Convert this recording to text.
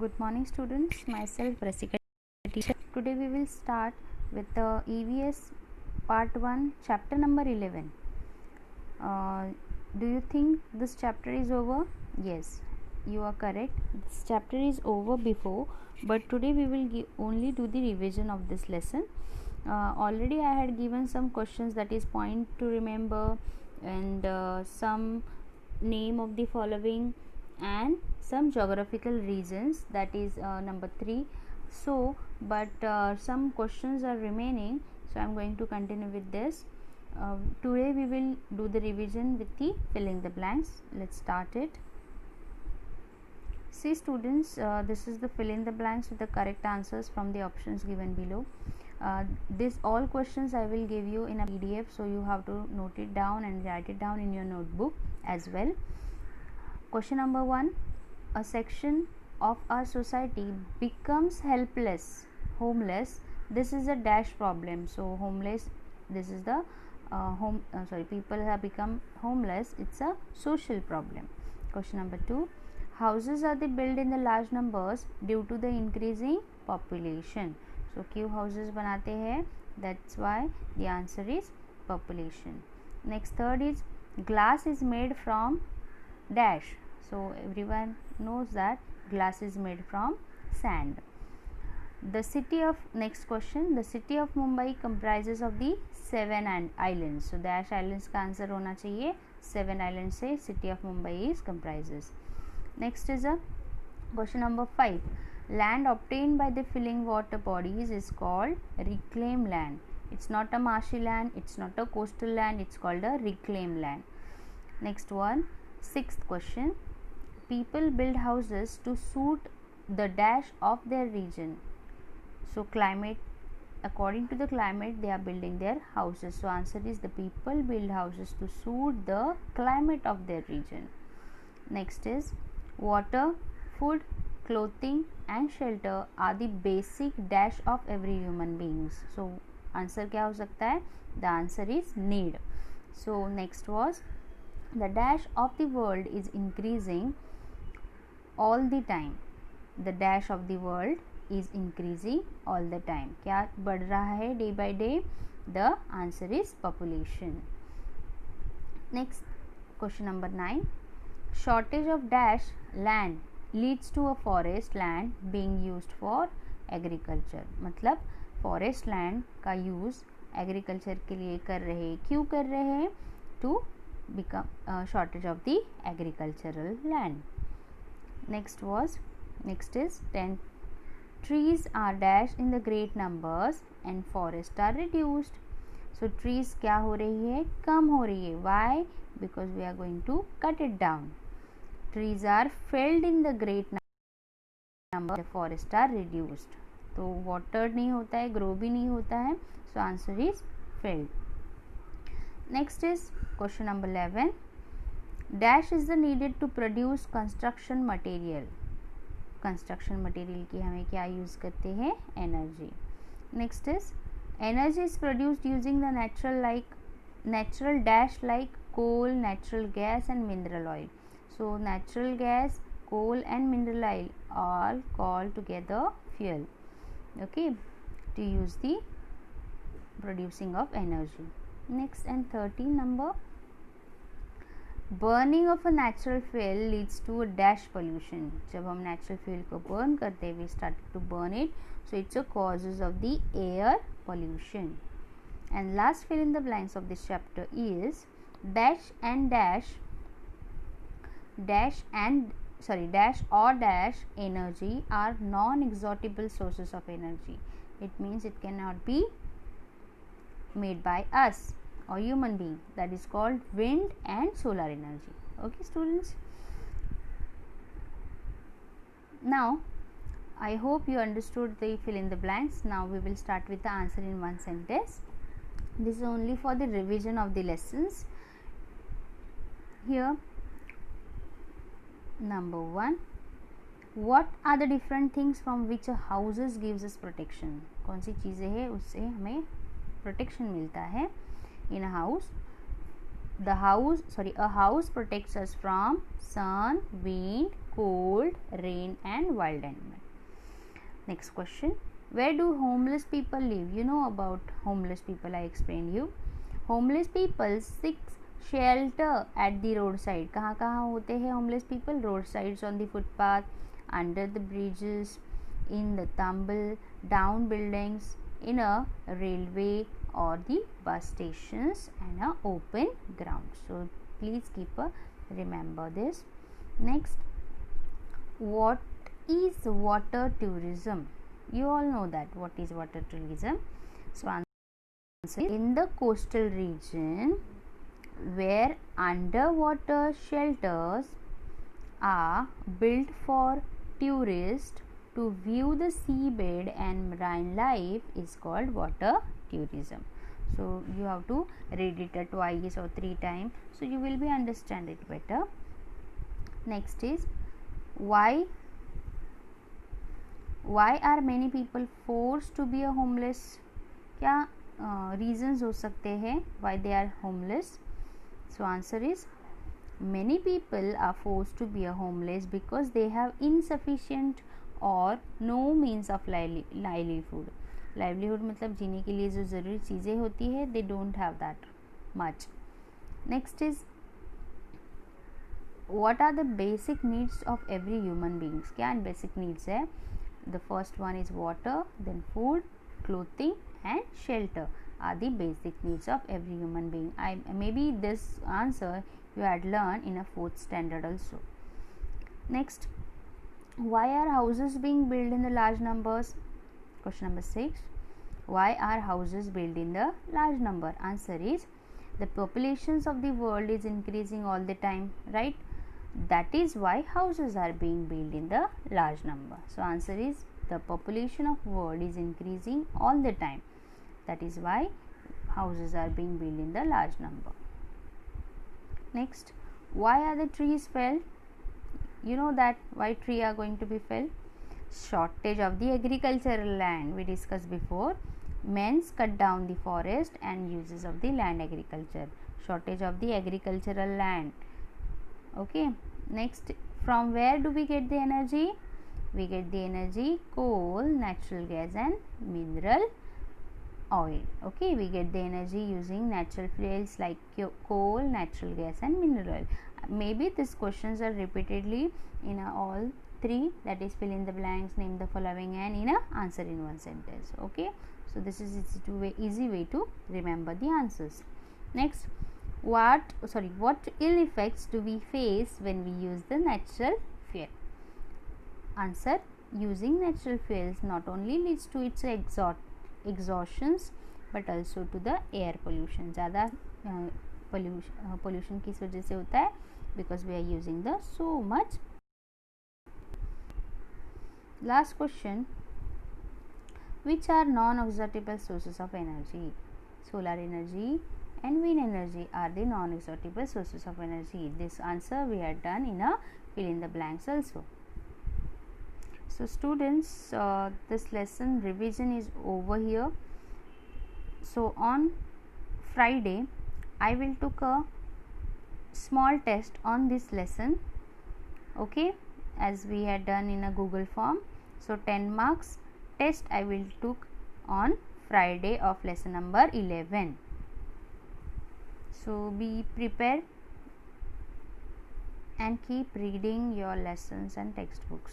Good morning students, myself Rasika teacher. Today we will start with the EVS part 1 chapter number 11. Do you think this chapter is over? Yes, you are correct. This chapter is over before, but today we will only do the revision of this lesson. Already I had given some questions, that is point to remember and some name of the following and some geographical regions, that is number 3. So but some questions are remaining, so I am going to continue with this. Today we will do the revision with the filling the blanks. Let's start it. See students, this is the fill in the blanks with the correct answers from the options given below. This all questions I will give you in a PDF, so you have to note it down and write it down in your notebook as well. Question number 1. A section of our society becomes homeless. This is a dash problem. So homeless, this is the people have become homeless. It's a social problem. Question number 2. Houses are built in the large numbers due to the increasing population. So क्यों houses बनाते हैं? That's why the answer is population. Next, third is glass is made from dash. So everyone knows that glass is made from sand. Next question, the city of Mumbai comprises of the 7 islands. So dash islands का answer होना चाहिए 7 islands से city of Mumbai is comprises. Next is a question number 5. Land obtained by the filling water bodies is called reclaimed land. It's not a marshy land, it's not a coastal land, it's called a reclaimed land. Next one, 6th question. People build houses to suit the dash of their region. So climate, according to the climate they are building their houses. So answer is the people build houses to suit the climate of their region. Next is water, food, clothing and shelter are the basic dash of every human beings. So answer क्या हो सकता है? The answer is need. So next was the dash of the world is increasing all the time. The dash of the world is increasing all the time. क्या बढ़ रहा है day by day? The answer is population. Next, question number 9. Shortage of dash land leads to a forest land being used for agriculture. मतलब forest land का use agriculture के लिए कर रहे हैं. क्यों कर रहे हैं? To become shortage of the agricultural land. Next is 10. Trees are dashed in the great numbers and forests are reduced. So trees क्या हो रही है? कम हो रही है. Why? Because we are going to cut it down. Trees are felled in the great number, the forests are reduced. तो watered नहीं होता है, grow भी नहीं होता है. So answer is felled. Next is question number 11. Dash is the needed to produce construction material. Construction material की हमें क्या use करते हैं? Energy. Next is energy is produced using the natural dash like coal, natural gas and mineral oil. So natural gas, coal and mineral oil all called together fuel. Okay, to use the producing of energy. Next and 13 number. Burning of a natural fuel leads to a dash pollution. जब हम natural fuel को burn करते हैं, we started to burn it, so it's a causes of the air pollution. And last fill in the blanks of this chapter is dash or dash energy are non-exhaustible sources of energy. It means it cannot be made by us or human being. That is called wind and solar energy. Okay students, now I hope you understood the fill in the blanks. Now we will start with the answer in one sentence. This is only for the revision of the lessons. Here, number 1. What are the different things from which a houses gives us protection? कौन सी चीज़ें हैं उससे हमें protection मिलता है? In a house, a house protects us from sun, wind, cold, rain and wild animal. Next question, where do homeless people live? You know about homeless people, I explained you. Homeless people seek shelter at the roadside. कहाँ कहाँ होते हैं homeless people? Roadsides, on the footpath, under the bridges, in the tumble down buildings, in a railway or the bus stations and a open ground. So please keep a remember this. Next, what is water tourism? You all know that what is water tourism. So answer, in the coastal region where underwater shelters are built for tourists to view the seabed and marine life is called water tourism. So you have to read it twice or 3 times, so you will be understand it better. Next is, why are many people forced to be a homeless? क्या reasons हो सकते हैं why they are homeless? So answer is, many people are forced to be a homeless because they have insufficient or no means of livelihood. livelihood मतलब जीने के लिए जो ज़रूरी चीज़ें होती है, they don't have that much. Next is, what are the basic needs of every human beings? क्या basic needs है? The first one is water, then food, clothing and shelter are the basic needs of every human being. Maybe this answer you had learned in a 4th standard also. Next, why are houses being built in the large numbers? Question number 6, why are houses built in the large number? Answer is, the populations of the world is increasing all the time, right? That is why houses are being built in the large number. So answer is, the population of world is increasing all the time. That is why houses are being built in the large number. Next, why are the trees felled? You know that why trees are going to be felled? Shortage of the agricultural land, we discussed before. Men's cut down the forest and uses of the land agriculture. Shortage of the agricultural land. Okay. Next, from where do we get the energy? We get the energy coal, natural gas and mineral oil. Okay, we get the energy using natural fuels like coal, natural gas and mineral oil. Maybe these questions are repeatedly in all 3, that is fill in the blanks, name the following and in a answer in one sentence. Okay, so this is easy way to remember the answers. Next, what ill effects do we face when we use the natural fuel? Answer, using natural fuels not only leads to its exhaustions but also to the air pollution. ज़्यादा pollution किस वजह से होता है? Because we are using the so much. Last question, which are non-exhaustible sources of energy? Solar energy and wind energy are the non-exhaustible sources of energy. This answer we had done in a fill in the blanks also. So students, this lesson revision is over here. So on Friday I will took a small test on this lesson, okay, as we had done in a Google form. So 10 marks test I will took on Friday of lesson number 11. So be prepared and keep reading your lessons and textbooks.